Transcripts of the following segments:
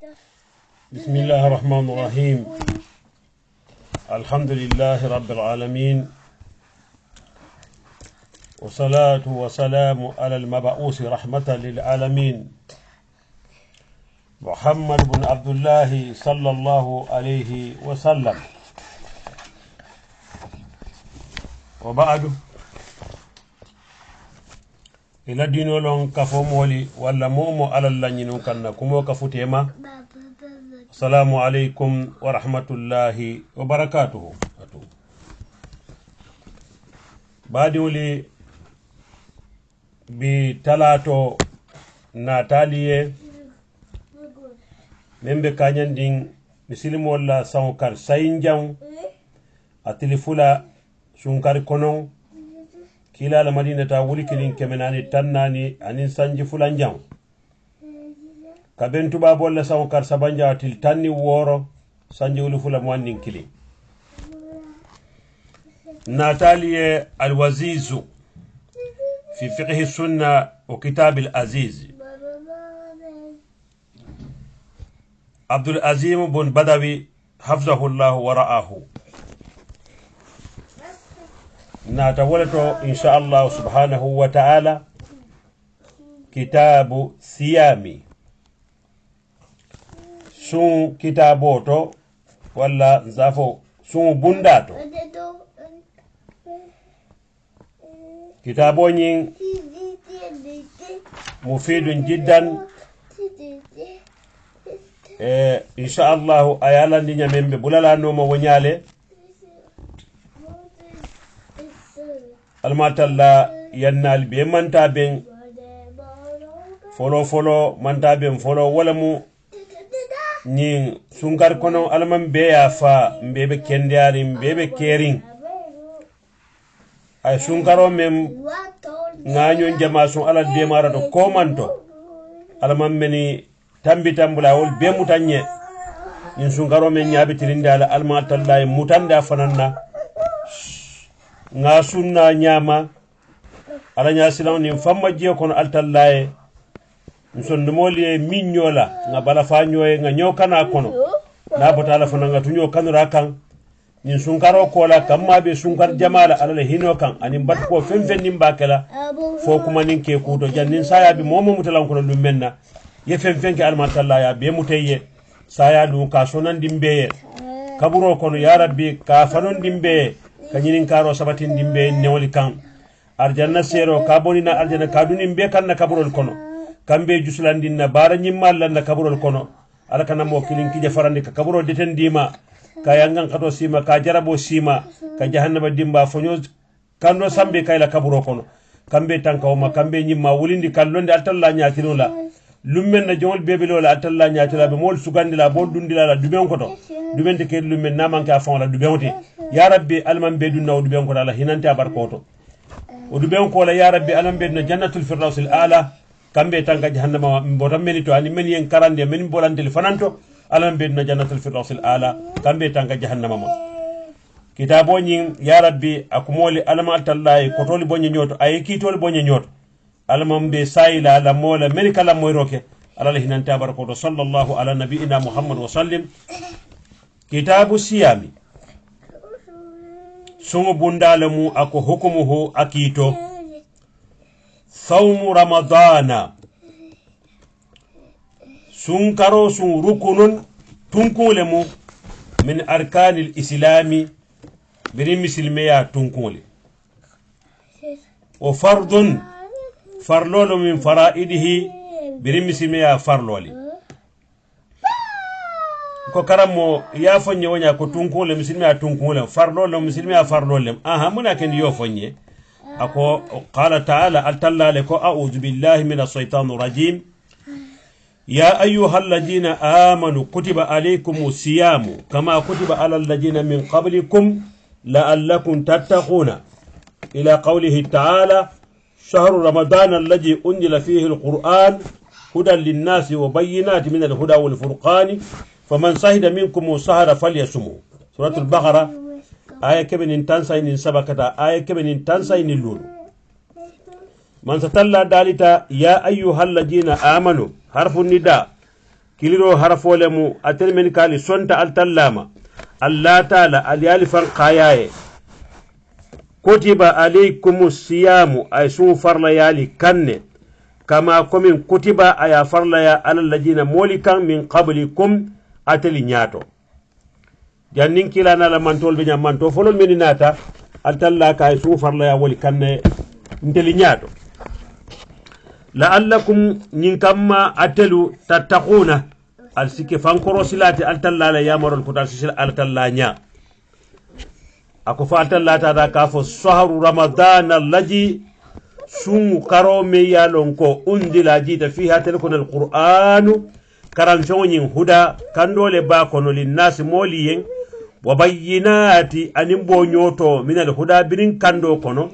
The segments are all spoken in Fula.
بسم الله الرحمن الرحيم الحمد لله رب العالمين والصلاة والسلام على المبعوث رحمة للعالمين محمد بن عبد الله صلى الله عليه وسلم وبعد إلى دين لون كفو مولي ولا مومو على اللانين كنا كمو كفوتيما السلام عليكم ورحمة الله وبركاته بعد ولي بتلاتو ناتاليه membe kanyan ding misilimo wala sankar sayinjang atilifula sunkar konon kila la madina ta wuli kilin kemenani tannani anin sanji fulanjang kabentu babo wala sankar sabanja atil tanni woro sanji wuli fula mwannin kilin nataliye alwazizu في فقه السنة وكتاب العزيز عبد العزيم بن بدوي حفظه الله ورعاه نتولته إن شاء الله سبحانه وتعالى كتاب سيامي سون كتابوتو ولا زافو سون بنداتو كتابونين مفيد جدا إن شاء الله أيالا نيا من بولالا نوما ونيالي الماتلا ينال بمنتا بين فولو منتا بين فولو ولمو نين سونكار كونو ألمان بيا فا مبيبي كندياري مبيبي كيرين ay sunkaro mem ngaño jama sun ala demara do komanto ala mammeni tambi tambula wol be mutanye in sunkaro men nyaabi tirindala alma tallahi mutanda fananna nga sunna nyama ala nya silaw ni famma je kono altallahi son dumoli minyola nga bala fa nyoy nga nyokana kono na botala fananga tunyo kanura kan nin sunkaro kola kamma be sunkar jamala alala hino kan anin bat ko femfen nim bakela fo kuma nin ke kuto jannin saya bi momo mutalan ko dum menna ye femfen ke almatalla ya be muteye saya du ka sonan dimbe kaburo kono ya rabbi ka fanon dimbe kanyinin karo sabatin dimbe newli kan arjanna sero ka bonina arjanna ka dunim be kan na kaburol kono kambe juslandin na bara nyimmal lan na kaburol kono ala kana mo kilin kije farande ka kaburo deten dima kayangan kato sima ka jarabo sima ka jahannaba dimba fonyo kando sambe kayla kaburo kono kambe tankawma kambe nyimma wulindi kallonde altalla nyaatinola lummen na jongol bebelola altalla nyaatila be mol sugandila bol dundila la duben koto duben de ke lummen namanka fonla dubenoti ya rabbi alman be dunna duben koto ala hinante abarkoto o duben ko la ya rabbi alam be na jannatul firdaus al ala kambe tanka jahannama mbotam melito ani men yen karande men bolante fananto alam bedna jannatul firdaus al ala kambe tanga jahannama ma kitabo nyin ya rabbi akumoli alama tallahi kotoli bonye nyoto ay kitoli bonye nyoto alamam be sayla la mola melikala moyroke ala hinan tabarakoto sallallahu ala nabiyina muhammad wa sallim kitabu siyami sungu bundalamu ako hukumuhu akito sawmu ramadana sunkaro sun rukunun tunkule mu min arkanil islami biri misilme ya tunkule o fardun farlolo min faraidihi biri misilme ya farloli ko karamo ya fonye wonya ko tunkule misilme ya tunkule farlolo misilme ya farlolem aha muna ken yo fonye ako qala ta'ala altalla lako a'udhu billahi minash shaitanir rajim يا أيها الذين آمنوا كتب عليكم الصيام كما كتب على الذين من قبلكم لعلكم تتقون إلى قوله تعالى شهر رمضان الذي أنزل فيه القرآن هدى للناس وبينات من الهدى والفرقان فمن شهد منكم الشهر فليصمه سورة البقرة آية كبن تنسين سبكتا آية كبن تنسين اللول من ستلا دالتا يا أيها الذين آمنوا حرف النداء kiliro harafole mu atel men kali sonta altallama Allah taala aliyali fan qayaye kutiba alaykumus siyamu ay su farla yali kanne kama komin kutiba aya farla ya alal ladina molikan min qablikum ateli nyato jannin kila na la mantol be manto folol meninata altalla kay su farla ya woli kanne nteli nyato la'allakum nyin kamma atelu tattaquna al sike fankoro silati altalla la yamarol kutal sil altalla nya ako fa altalla ta da kafo shahru ramadan allazi sun karo me yalon ko undila jita fiha tilkun alquran karan jonyin huda kandole ba kono linnas moliyen wa bayyinati animbo nyoto min alhuda birin kando kono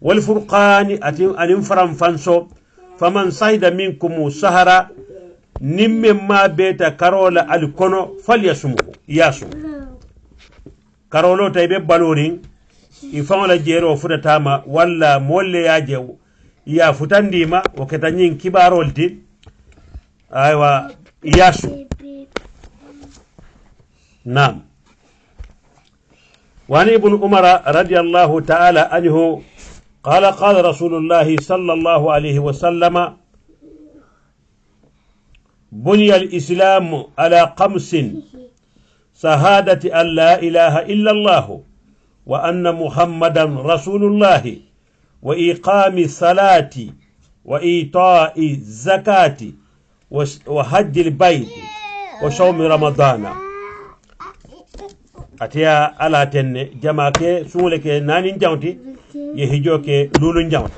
wal furqani anim faram fanso faman sayda minkum sahara nimme ma beta karola alkono falyasum yasum karolo taybe balorin ifan la jero fudatama walla molle yaje ya futandima o ketanyin kibarolti aywa yasu nam wani ibn umara radiyallahu ta'ala anhu قال قال رسول الله صلى الله عليه وسلم بني الإسلام على خمس شهادة أن لا إله إلا الله وأن محمدا رسول الله وإقام الصلاة وإيطاء الزكاة وحج البيت وصوم رمضان أتيا على تن جماعة سولك نانين جاونتي يهجوك لولون جاونت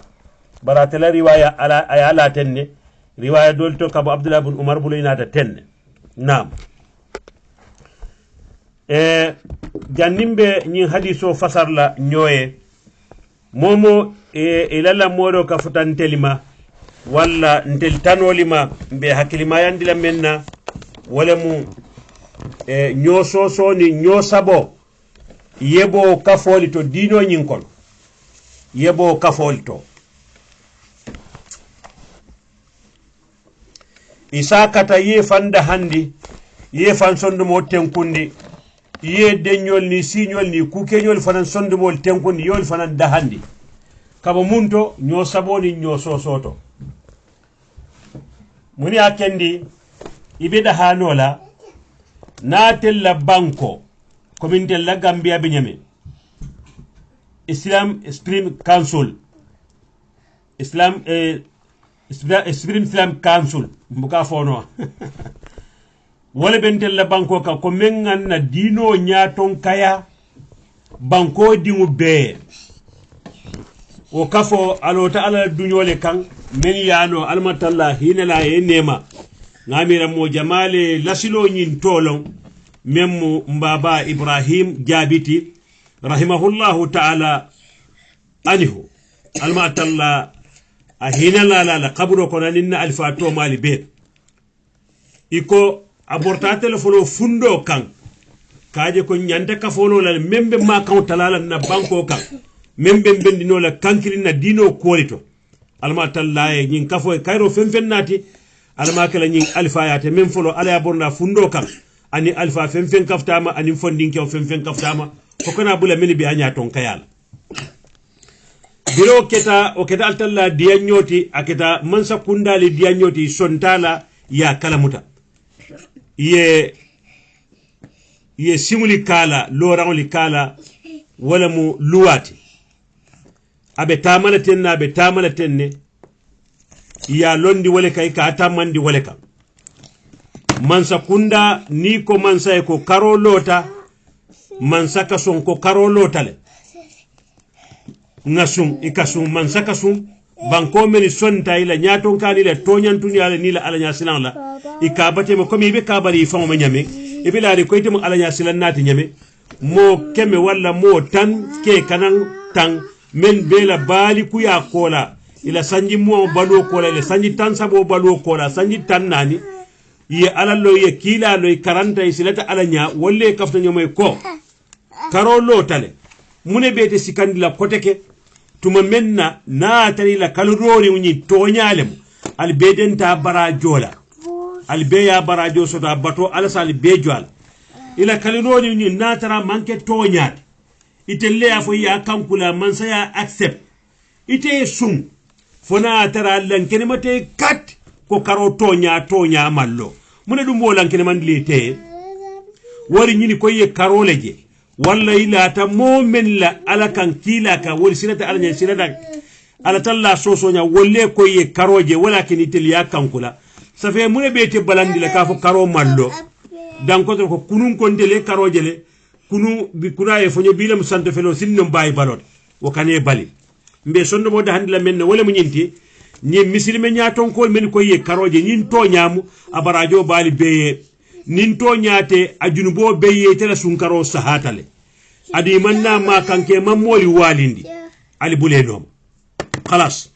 براتلا رواية على تن رواية دولتو كابو عبد الله بن عمر بلينا تن نعم jannimbe ñin hadiso fasarla ñoye momo ilalla modo ka futantelima walla ntel tanolima be hakkilima yandila menna wala mu ñososo ni ñosabo yebo kafoli to dino ñin kon yebo kafoli to isa kata ye fanda handi ye fan sondumo tenkundi ye denyol ni signol ni kukenyol fanan sondumol tenkundi yol fanan dahandi kaba munto nyo saboni nyo sosoto muni akendi ibeda hanola na tella banko kominte la Gambia binyame Islam Supreme Council Islam Council mbuka fono wala bentel la banko ka ko mengan na dino nyaton kaya banko dingu be o kafo alota ala dunyole kan men yano almatalla hinala yenema ngamira mo jamale lasilo nyin tolon memmu mbaba Ibrahim Jabiti rahimahullahu ta'ala anhu almatalla ahinala la qabro ko naninna alfato mali be iko aborta telefono fundo kan kaje ko nyanta kafono la membe ma kan talala na banko kan membe bendino la kankiri na dino kolito alma tallaye nyin kafo kayro femfen nati alma kala nyin alfa yate mem folo ala borna fundo kan ani alfa femfen kaftama ani fondinke femfen kaftama ko kana bula mini bi anya ton kayal biro keta o keta altalla dianyoti aketa mansa kundali dianyoti sontala ya kalamuta ye simuli kala lorangoli kala wala mu luwati abe tamala tenne ya londi wale kay ka tamandi wale ka mansa kunda ni ko mansa ko karo lota mansa ka son ko karo lotale ngasum ikasum mansa kasum banko meni sonta ila nyaton kali la tonyantuni ala ni la ala nyasilan la ikabate mo komi be kabari famo ma nyame e be laari ko item ala nyasilan nati nyame mo keme walla mo tan ke kanan tan men be la bali ku ya kola ila sanji mo balo kola ila sanji tan sabo balo kola sanji tan nani ye ala lo ye kila lo 40 isilata ala nya wolle kafta nyome ko karo lotale mune bete sikandi la koteke tuma menna na tani la kalurori woni tonyalem al bedenta bara jola albeya barajo soto bato ala sal bejwal ila kalinoni ni natara manke toñaat itelle ya fo ya kankula man sa ya accept ite sum fona tara lankene mate kat ko karo toña mallo mune dum bo lankene man lite wari nyini ko ye karoleje walla ila ta momen la ala kan kila ka wol sinata ala nyen sinata ala talla sosonya wolle ko ye karoje wala ken itel ya kankula sa fe mune bete balandi la ka fo karo mallo dan ko ko kunun ko ndele karoje le kunu bi kuraye fonyo bilam sante felo sinno bay balot o kane bali mbe sonno mo da handila men wala mu nyinti ni misilme nyaton ko men ko ye karoje nyin to nyamu abarajo bali beye nin to nyaate ajunu bo beye tela sunkaro sahatale adi manna ma kanke mamoli walindi ali bulenom khalas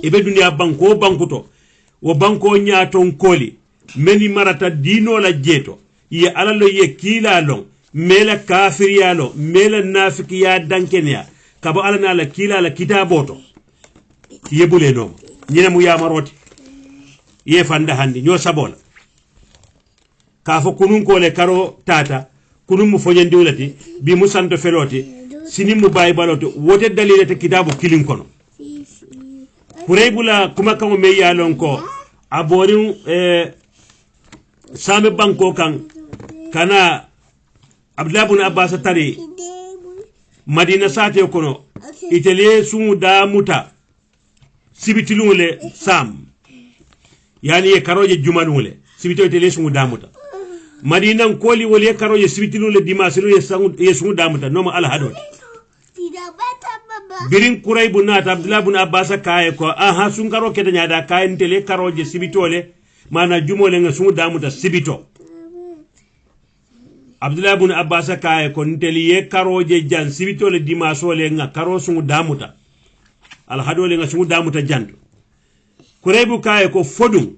ibe dunya banko bankuto wo banko nyaton koli meni marata dino la jeto ye alalo ye kila long mela kafiriyalo mela nafikiya dankenya kabo alana la kila la kitaboto yebule no nyina mu yamaroti ye fanda handi nyo sabola ka fo kunun ko le karo tata kunun mu fonyen diwlati bi mu santo feloti sini mu bay baloto wote dalile te kitabu kilin kono kureybula kuma kamo me yalon ko aborin same banko kan kana Abdullah ibn Abbas tari Madina sate kono itele sumu da muta sibitilule sam yani ye karoje jumanule sibito itele sumu da muta Madina koli wole karoje sibitilule dimasilu ye sumu da muta noma al hadot birin kuraybu nata Abdullah ibn Abbas kaye ko aha sun karo kete nyada kaye ntele karoje sibitole mana jumole nga sumu da muta sibito Abdullah ibn Abbas kaye ko nteliye karoje jan sibito le dimaso le nga karo sungu damuta al hadole nga sungu damuta janto kurebu kaye ko fodum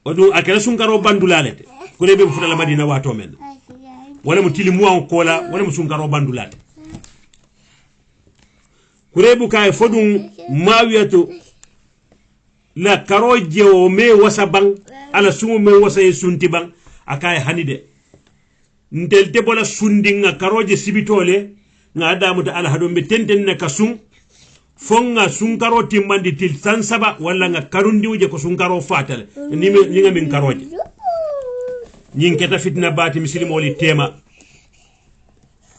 odum akela sun karo bandulalete kurebu futala Madina wato men wala mu tilimu an kola wala mu sun karo bandulate kurebu kaye fodum mawiyatu la karoje o me wasabang ala sungu me wasaye sunti bang akaye hanide ntel debola sundinga karoje sibitole nga adamuta ala hadombe tenten na kasum fonga sunkaro timmandi til sansaba wala nga karundi uje ko sunkaro fatale ni nga min karoje nyin keta fitna bati misilimo li tema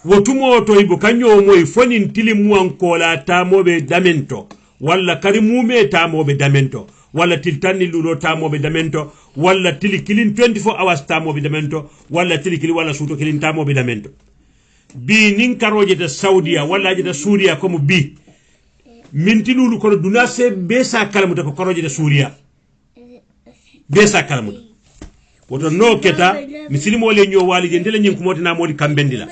wotumo to ibu kanyo moy fonin tilimu an kola tamobe damento wala karimume tamobe damento wala tiltani lulo tamobe damento wala tili kilin 24 hours tamobe damento wala tili kili wala suto kilin tamobe damento bi nin karoje de saudia wala je de suria comme bi minti lulu ko dunase be sa kalamuta ko karoje de suria be sa kalamuta woto no keta misilimo le nyo wali je ndele nyin ko motina modi kambendila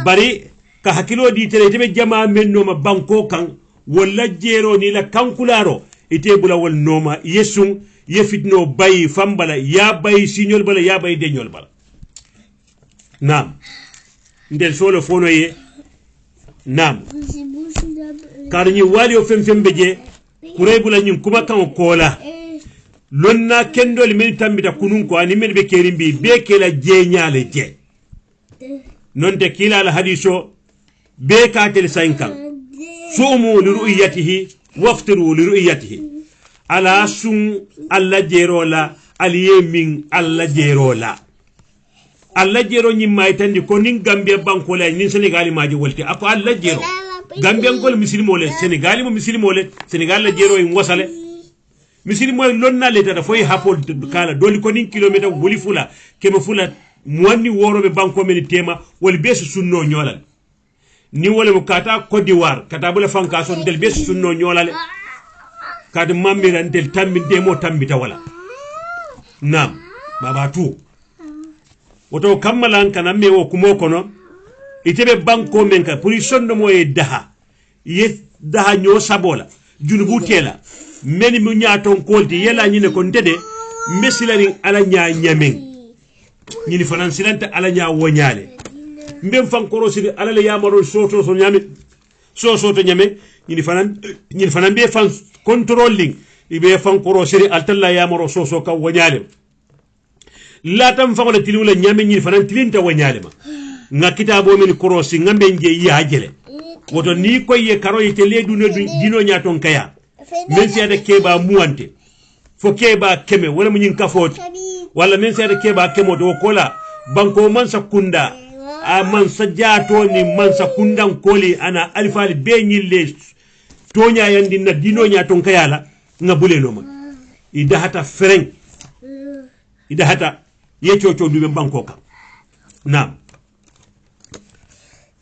bari ka hakilo di tele tebe jama menno ma banko kan wala jero ni la kankularo ite bula wal noma yesun yefitno bay fambala ya bay signol bala ya bay deñol bala nam ndel solo fono ye nam karni wali o fem beje kuray bula nyum kuma kan kola lonna kendol min tambita kunun ko ani men be kerimbi be kela jeñale je non te kila al hadiso be katel sankan sumu li ru'yatihi waftiru li ru'yatihi ala sun alla jerola aliyemin alla jerola alla jero nyi maytandi ko nin Gambia banko la nin Senegal maji wolti ako alla jero Gambia ngol muslimo le Senegal mo muslimo le Senegal la jero en wasale muslimo lonna le tata foy hapol kala doli ko nin kilometer woli fula kema fula muwanni worobe banko men tema wol besu sunno nyolal ni wala mo kata Côte d'Ivoire kata bula fanka so del besu sunno nyolale kadi mamira del tambi demo tambita wala nam baba tu woto kammalan kana mewo kumo kono itebe banko men ka pour sonno mo e daha ye daha nyo sabola junubu tela meni mu nyaaton kolti yela nyine ko ndede mesilari ala nya nyamen nyini fanan silanta ala nya wonyale mbem fankoro sidi ala le yamaro soto so nyame so soto nyame nyini fanan be fan controlling ibe fankoro siri altalla yamaro soso ka wanyale la tam fangole tilula nyame nyi fanan tilinta wanyale ma nga kitabo min korosi ngambe nje yi hajele woto ni koye karo yete le dino nyaton kaya men si ada keba muante fo keba keme wala mun ka foti wala men si ada keba kemo do kola banko man sakunda a man sajato ni man sakundan koli ana alfal be nyille tonya yandi na dino nyaton kaya la nga buleno ma ida hata fereng ida hata yechocho dube banko ka naam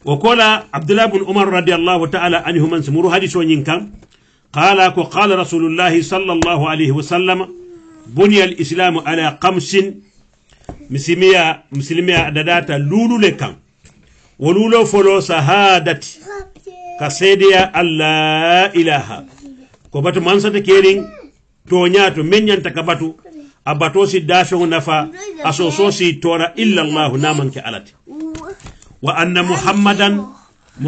وقال عبد الله بن عمر رضي الله تعالى عنهما سمروا حديث ونينكم قال رسول الله صلى الله عليه وسلم بني الإسلام على خمس مسلمية داداتا لولو لكم ولولو فلو سهادة كسيديا الله إله كباتو منسة كيرين تونياتو من ينتكباتو أباتوسي دافع نفا أسوسوسي تورا إلا الله نامن كألت وأن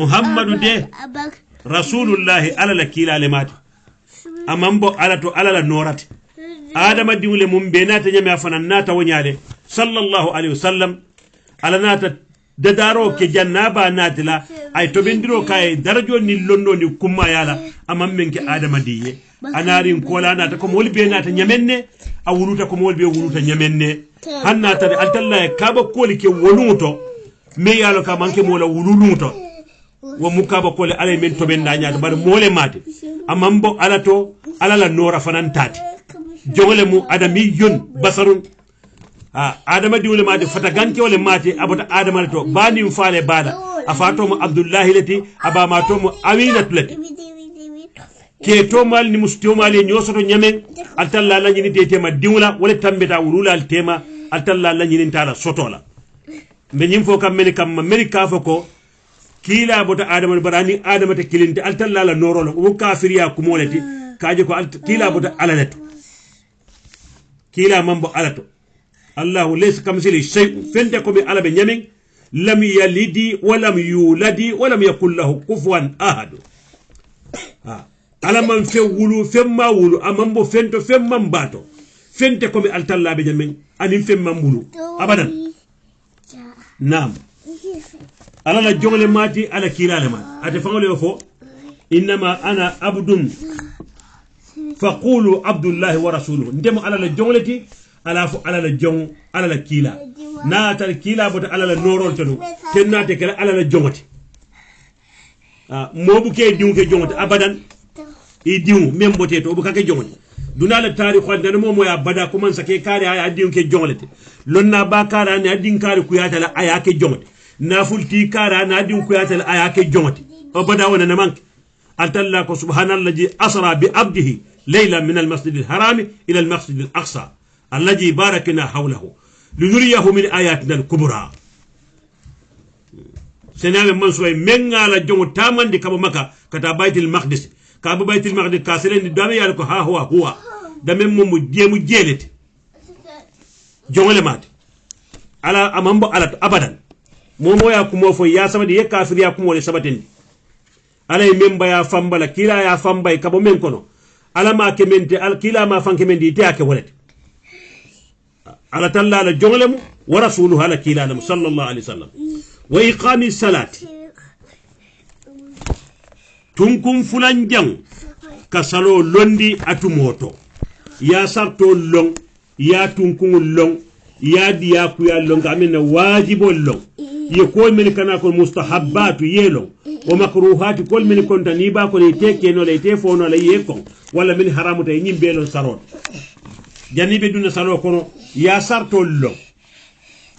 محمد ده رسول الله على الكيلا لمات أمامبو على النورات آدم ديولي من بينات جميع فنانات ونيالي صلى الله عليه وسلم على نات ددارو كجنابا ناتلا أي تبندرو كاي درجو نلونو نكما يالا أمام منك آدم ديه أنارين كولا ناتكم ولي بينات نيمني أو ولوتكم ولي بيولوتا نيمني هنات التلا كابو كولي كي ولوتو me yalo ka manke mola wululuto wo mukaba kole ale men to ben dañata bar mole mate amambo alato alala nora fanantati jogole mu adami yon basarun adama diwle mate fataganke wole mate abota adama to bani faale bada afato mu abdullahi lati abama to mu awinatu lati ke to mal ni musto mal nyosoto nyamen altalla la nyini tetema diwla wala tambeta wulula altema altalla la nyini tala sotola mbe nyim fo kam meni ka foko kila bota adama barani adama te kilinte altalla la norolo o kafiriya kumoleti kaje ko kila bota alalet kila mambo alato allah laysa kamsili shay fente ko be alabe nyamin lam yalidi wa lam yuladi wa lam yakul lahu kufuwan ahad ala man fe wulu femma wulu amambo fento femma mbato fente ko be altalla be nyamin anim femma wulu abadan نعم على لا جونغلي ماتي على كيلال ما اتفقوا يفو انما انا عبد فقولوا عبد الله ورسوله ندم على لا جونغلتي على لا جون على لا كيلا نات الكيلا بوت على لا نورول تنو كنات كلا على لا جونغتي موبو كي ديو كي جونغتي ابدا اي ديو ميم بوتي تو بو كاكي جونغتي duna la tarikh wanda no mo ya bada kuma sake kare ay adin ke jonglete lonna ba kara ne adin kare ku yata la aya ke jonglete na fulti kara na adin ku yata la aya ke jonglete o bada wona na mank altalla ko subhanallahi asra bi abdihi laylan min almasjid alharam ila almasjid alaqsa alladhi barakna hawlahu linuriyahu min ayatina alkubra senabe man soy menga la jongo tamandi kabo maka kata baitul maqdis kaba baitul maqdis kaselen ni dame yalla ko ha huwa dame mom jemu jelete jongole mat ala amambo ala abadan momo ya kumo fo ya sabadi ye kafir ya kumo le sabaten ala memba ya fambala kila ya fambay kabo men kono ala ma kemente al kila ma fanke men di te ake wolete ala talla la jongole mu wa rasuluhu ala kila lam sallallahu alaihi wasallam wa iqami salati tunkum fulanjang kasalo londi atumoto ya sarto long ya tunkum long ya diya ku ya long amina wajibo long ye ko men kana ko mustahabbatu yelo wa makruhatu kol men konta ni ba ko ni teke no le telefono la yeko wala min haramu tay nyimbe lon sarot janibe duna salo kono ya sarto long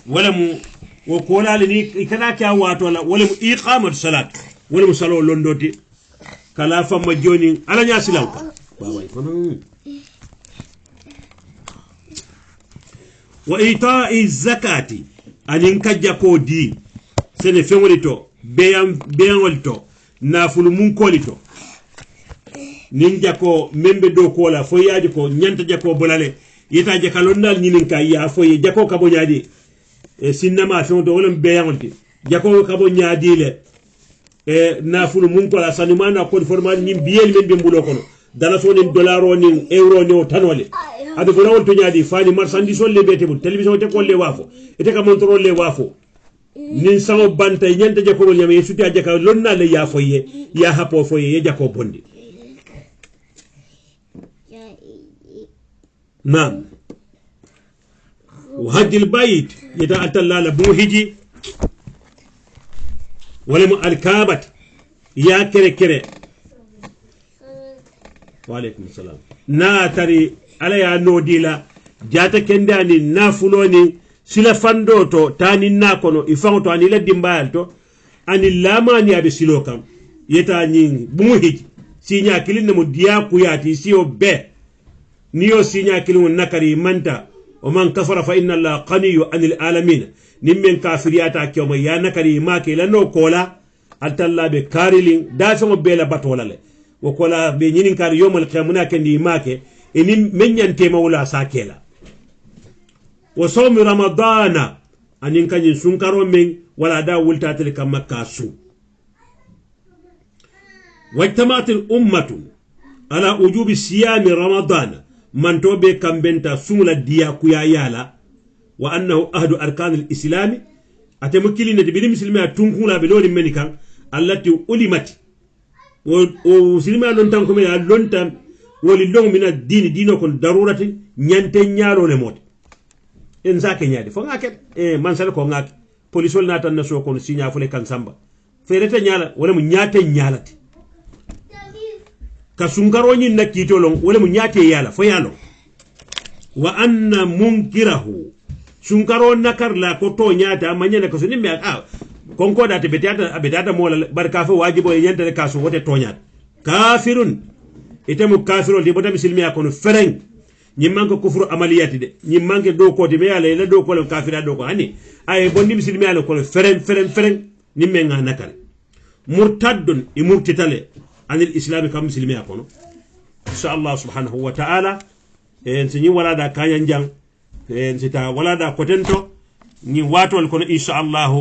wala mu wo ko la ni kana ka wato la wala mu iqamatu salat wala mu salo londoti kala fama joni ala nya silawka baway kono wa ita'i zakati anin kajja ko di sene fengolito beyanolito nafulu mun kolito nin jako membe do kola fo yaji ko nyanta jako bolale yita je kalonnal nyinin kay ya fo ye jako kabo nyaadi sinama fengto wolem beyanolti jako kabo nyaadi le nafulu mun ko la sanimana ko formal nyim biyel men be mbulo kono dala so nin dollar o nin euro ni o tanole ade ko rawol to nyaadi fani marchandise le bete bu television te ko le wafo ete ka montrol le wafo nin sango banta nyanta je ko nyame suti aje ka lonna le ya foye ya hapo foye ye jako bondi نعم وهج البيت يتأتى الله بوهجي ولم الكابت يا كره كره وعليكم السلام ناتري على يا نوديلا جاتا كنداني نافلوني سلا فاندوتو تاني ناكونو يفانتو اني لا ديمبالتو اني لاماني ابي سيلوكام يتا ني بوهجي سينيا كلين مو ديا كوياتي سيو بي نيو سينيا كلون نكري منتا ومن كفر فإن الله قني عن العالمين نمن كافرياتا كيوم يا نكري ماكي لنو كولا التلا بكارلين دافع بيلا باتولا له وكولا بينين كار يوم القيامة كندي ماكي إن من ينتمي ولا ساكيلا وصوم رمضان أن كان سنكرو من ولا دا ولتاتل كما كاسو واجتمعت الأمة على وجوب صيام رمضان من توبي كامبنتا سملا ديا كويا يالا وانه احد اركان الاسلام اتمكلين دي بيدي مسلمي تونكولا بلوري منيكان التي علمت وسلمي لونتان كومي لونتان ولي لون من الدين دينو كون ضروره نيانتي نيارو لموت en zake nyaade fo ngake man sala ko ngake police wol natan na so ko signa fule kan samba ferete nyaala wala mu nyaate nyaalati ka sunkaro nyin na kitolon wala mu nyaate yala fo yalo wa anna munkirahu sunkaro nakar la ko to nyaata manyana ko suni me konko da te betata mola barka fa wajibo e yente ka so wote to nyaata kafirun itemu kafirun di botam silmi akon fereng ñimmanke kufru amaliyati de ñimmanke do ko de me ala la do ko le kafira do ko hani ay bonni muslimi ala ko feren nimme nga nakal murtaddun imurtitale anil islam kam muslimi akono insha Allah subhanahu wa ta'ala en sinyi wala da kanyan jang en sita wala da kotento ni watol kono insha Allah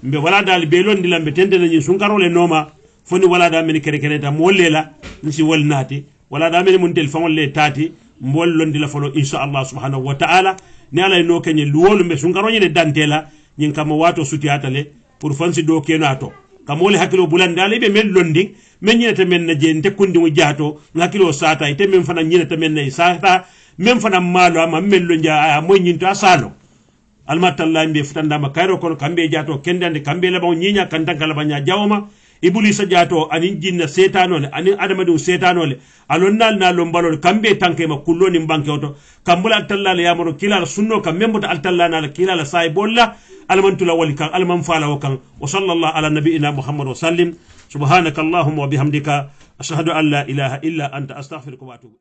mbe wala dal be londi lambe tende ni sunkarole noma foni wala da men kere ta mollela nsi walnati wala da men mun tel fawol le tati mbol londi la folo insha Allah subhanahu wa ta'ala ne ala no kenye luwolu mbe sunkaro nyine dantela nyin kama wato suti atale pour fansi do kenato kamole hakilo bulande ala be men londi men nyine men na je nte kundi mu jato ngakilo sata ite men fana nyine men na sata men fana malo ama men lonja a mo nyinto asalo almatalla mbe futanda makayro kono kambe jato kendande kambe la ba nyinya kantanga la banya jawma ibulisa jato anin jinna setanole anin adamadu setanole alonnal na lombalol kambe tanke ma kulloni banke oto kambula altalla ya maro kilala sunno kam membuta altalla na kilala say bolla almantula walika alman fala wakan wa sallallahu ala nabiyina muhammad wa sallim subhanakallahumma wa bihamdika ashhadu an la ilaha illa anta astaghfiruka wa atubu